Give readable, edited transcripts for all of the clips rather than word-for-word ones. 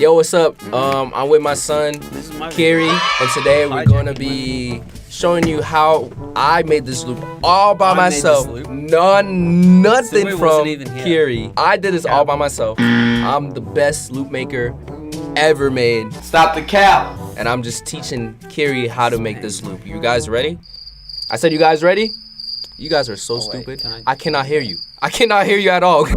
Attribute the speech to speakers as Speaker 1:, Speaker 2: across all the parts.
Speaker 1: Yo, what's up? I'm with my son, Kiri, and today we're gonna be showing you how I made this loop all by myself. Nothing from Kiri. I did this all by myself. I'm the best loop maker ever made.
Speaker 2: Stop the cap.
Speaker 1: And I'm just teaching Kiri how to make this loop. You guys ready? I said, you guys ready? You guys are so stupid. I cannot hear you. I cannot hear you at all.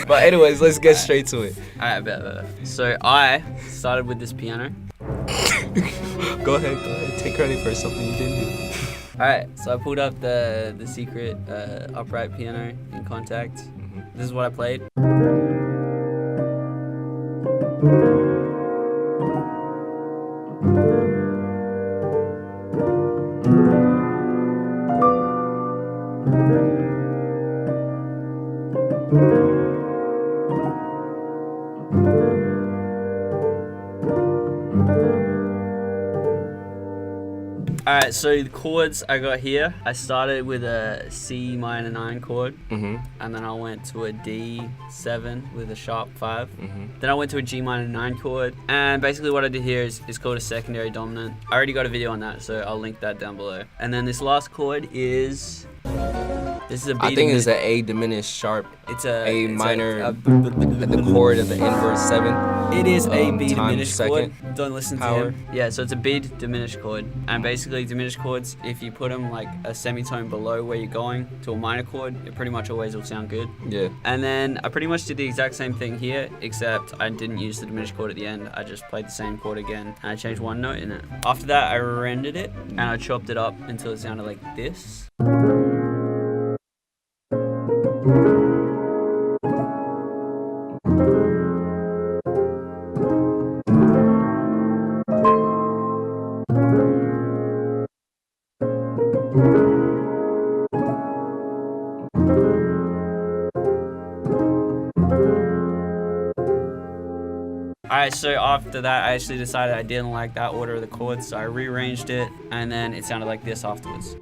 Speaker 1: But anyways, let's get straight to it.
Speaker 2: Alright, bet. So I started with this piano.
Speaker 1: Go ahead. Take credit for something you didn't do.
Speaker 2: Alright, so I pulled up the secret upright piano in Contact. This is what I played. Alright, so the chords I got here, I started with a C minor 9 chord, and then I went to a D7 with a sharp 5. Then I went to a G minor 9 chord, and basically what I did here is called a secondary dominant. I already got a video on that, so I'll link that down below. And then this last chord is... This is a B.
Speaker 1: I think it's an A diminished sharp.
Speaker 2: It's a
Speaker 1: A minor at the chord of the inverse 7.
Speaker 2: It is a B diminished
Speaker 1: second
Speaker 2: chord. Don't listen
Speaker 1: power.
Speaker 2: to him. Yeah, so it's a B diminished chord. And basically diminished chords, if you put them like a semitone below where you're going to a minor chord, it pretty much always will sound good.
Speaker 1: Yeah.
Speaker 2: And then I pretty much did the exact same thing here, except I didn't use the diminished chord at the end. I just played the same chord again, and I changed one note in it. After that, I rendered it, and I chopped it up until it sounded like this. Alright, so after that, I actually decided I didn't like that order of the chords, so I rearranged it, and then it sounded like this afterwards.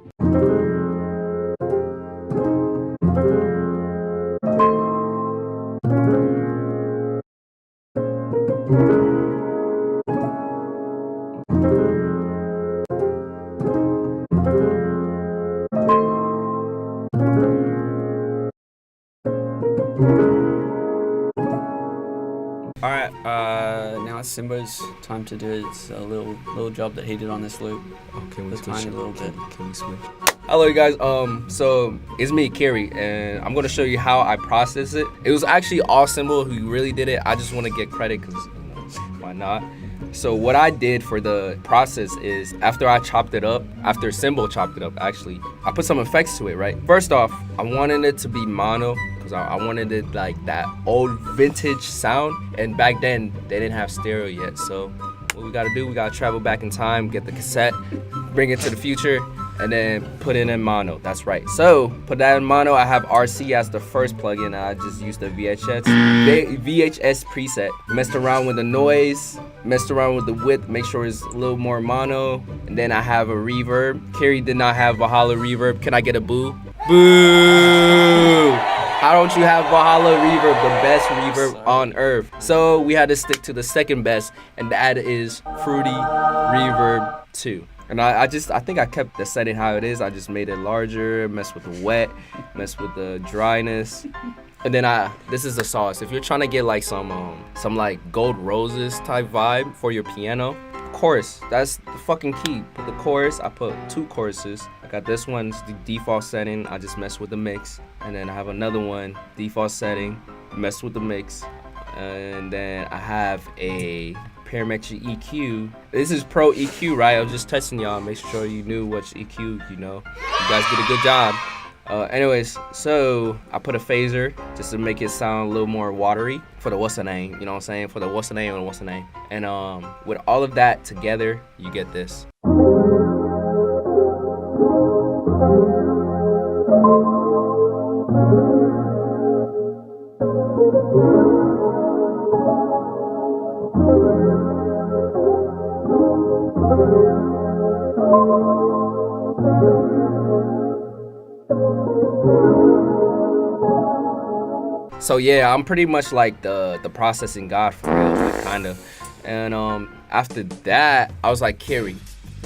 Speaker 2: Alright, now it's Simbo's time to do it's a little job that he did on this loop.
Speaker 1: Okay, we
Speaker 2: tiny little bit.
Speaker 1: Can we switch? Hello, you guys. So it's me, Kiri, and I'm gonna show you how I process it. It was actually all Simbo who really did it. I just want to get credit because why not? So what I did for the process is after I chopped it up, after Simbo chopped it up, actually, I put some effects to it, right? First off, I wanted it to be mono because I wanted it like that old vintage sound. And back then, they didn't have stereo yet. So what we gotta do, we gotta travel back in time, get the cassette, bring it to the future, and then put it in mono. That's right. So put that in mono. I have RC as the first plugin. I just used the VHS preset. Messed around with the noise, messed around with the width, make sure it's a little more mono. And then I have a reverb. Kiri did not have Valhalla reverb. Can I get a boo? Boo! How don't you have Valhalla reverb, the best reverb on earth? So we had to stick to the second best, and that is Fruity Reverb 2. And I think I kept the setting how it is. I just made it larger, messed with the wet, messed with the dryness. And then this is the sauce. If you're trying to get like some like Gold Roses type vibe for your piano, chorus, that's the fucking key. Put the chorus, I put 2 choruses. I got this one's the default setting, I just messed with the mix. And then I have another one, default setting, messed with the mix. And then I have a parametric EQ. This is Pro EQ, right? I was just testing y'all, make sure you knew which EQ, you know. You guys did a good job. Anyways, so I put a phaser just to make it sound a little more watery for the what's the name, you know what I'm saying? For the what's the name and what's the name. And with all of that together, you get this. So yeah, I'm pretty much like the processing god for real, like, kind of. And after that, I was like, Carrie,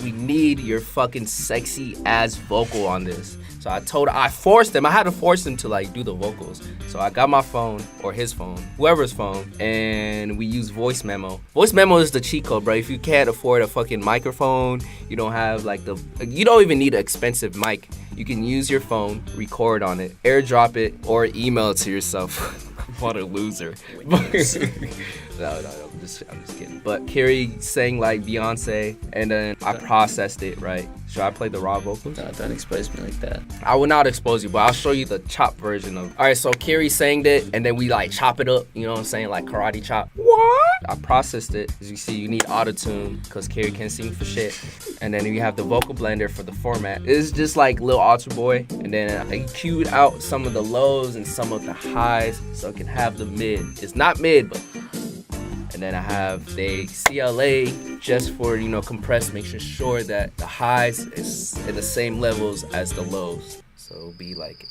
Speaker 1: we need your fucking sexy ass vocal on this. So I forced him. I had to force him to like do the vocals. So I got my phone or his phone, whoever's phone, and we use voice memo. Voice memo is the cheat code, bro. If you can't afford a fucking microphone, you don't have like you don't even need an expensive mic. You can use your phone, record on it, airdrop it, or email it to yourself. What a loser. No, I'm just kidding. But Carrie sang like Beyonce, and then I processed it, right? Should I play the raw vocals?
Speaker 2: No, don't expose me like that.
Speaker 1: I will not expose you, but I'll show you the chop version of it. All right, so Carrie sang it, and then we like chop it up, you know what I'm saying? Like karate chop. What? I processed it. As you see, you need auto-tune, because Carrie can't sing for shit. And then you have the vocal blender for the format. It's just like Lil Alter Boy, and then I cued out some of the lows and some of the highs, so it can have the mid. It's not mid, but... And then I have the CLA just for, you know, compressed, making sure that the highs is in the same levels as the lows. So it'll be like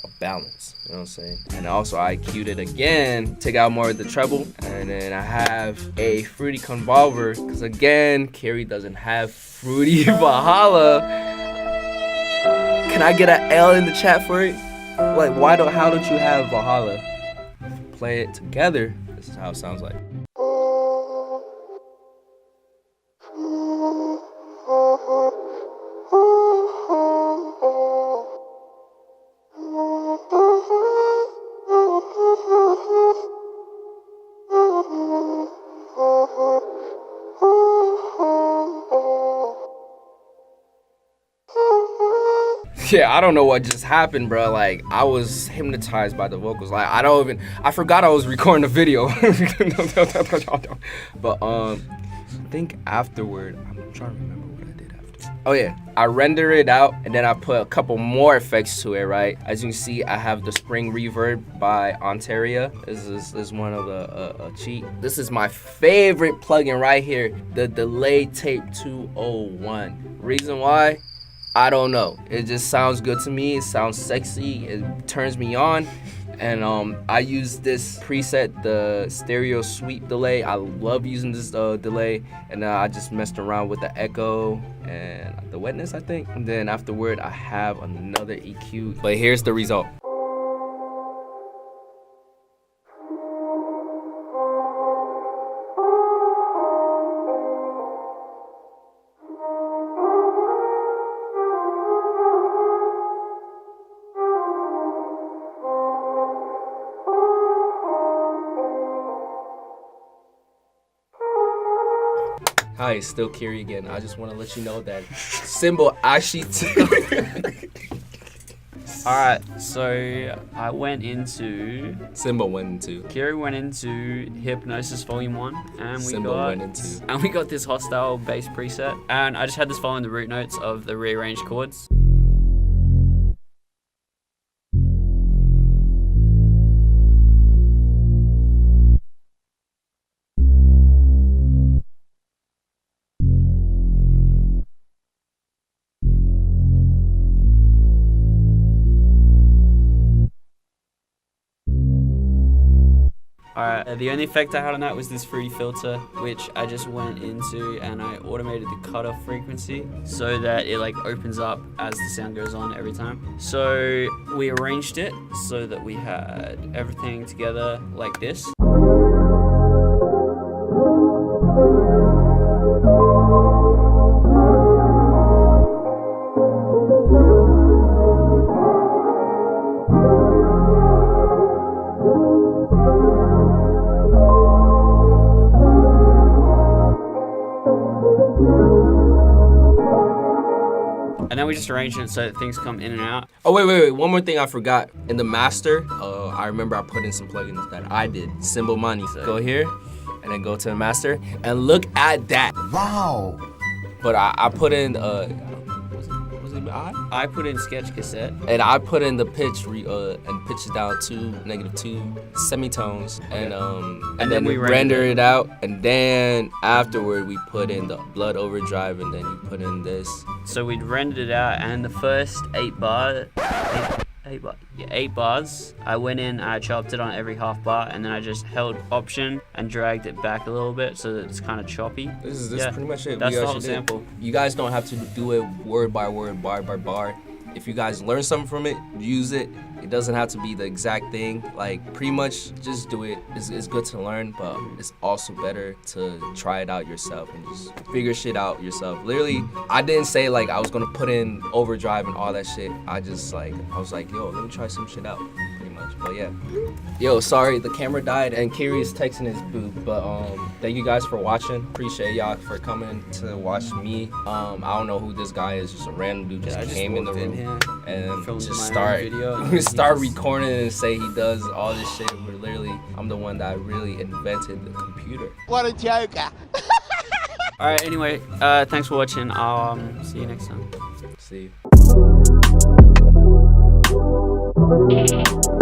Speaker 1: a balance, you know what I'm saying? And also I cued it again, take out more of the treble. And then I have a Fruity Convolver, because again, Carrie doesn't have Fruity Valhalla. Can I get an L in the chat for it? Like, how don't you have Valhalla? Play it together. This is how it sounds like. Yeah, I don't know what just happened, bro. Like, I was hypnotized by the vocals. Like, I forgot I was recording the video. But, I think afterward, I'm trying to remember what I did after. Oh, yeah. I render it out, and then I put a couple more effects to it, right? As you can see, I have the Spring Reverb by Ontario. This is one of the cheat. This is my favorite plugin right here, the Delay Tape 201. Reason why? I don't know. It just sounds good to me. It sounds sexy. It turns me on. And I use this preset, the stereo sweep delay. I love using this delay. And I just messed around with the echo and the wetness, I think. And then afterward, I have another EQ. But here's the result. Hi, it's still Carrie again. I just want to let you know that Symbol actually
Speaker 2: Alright, so I went into...
Speaker 1: Symbol went into...
Speaker 2: Carrie went into Hypnosis Volume 1, and we got this hostile bass preset. And I just had this following the root notes of the rearranged chords. Alright, the only effect I had on that was this fruity filter, which I just went into and I automated the cutoff frequency so that it like opens up as the sound goes on every time. So we arranged it so that we had everything together like this. And then we just arranged it so that things come in and out.
Speaker 1: Oh, wait. One more thing I forgot. In the master, I remember I put in some plugins that I did. Symbol Money. So go here, and then go to the master, and look at that.
Speaker 3: Wow.
Speaker 1: But I put in,
Speaker 2: I put in sketch cassette.
Speaker 1: And I put in the pitch and pitch it down to -2 semitones, and then we render it out, and then afterward we put in the blood overdrive, and then you put in this.
Speaker 2: So we'd rendered it out, and the first 8 bars, 8 bars. I went in, I chopped it on every half bar, and then I just held Option and dragged it back a little bit so that it's kind of choppy.
Speaker 1: This is pretty much it.
Speaker 2: That's the whole sample.
Speaker 1: You guys don't have to do it word by word, bar by bar. If you guys learn something from it, use it. It doesn't have to be the exact thing. Like, pretty much just do it. It's good to learn, but it's also better to try it out yourself and just figure shit out yourself. Literally, I didn't say like I was gonna put in overdrive and all that shit. I was like, yo, let me try some shit out. But yeah, yo, sorry the camera died and Kiri is texting his boo, but thank you guys for watching. Appreciate y'all for coming to watch me. I don't know who this guy is, just a random dude just came in the room and just start recording and say he does all this shit. But literally, I'm the one that really invented the computer.
Speaker 3: What a joke.
Speaker 2: All right, anyway, thanks for watching. I'll see you next time.
Speaker 1: See you.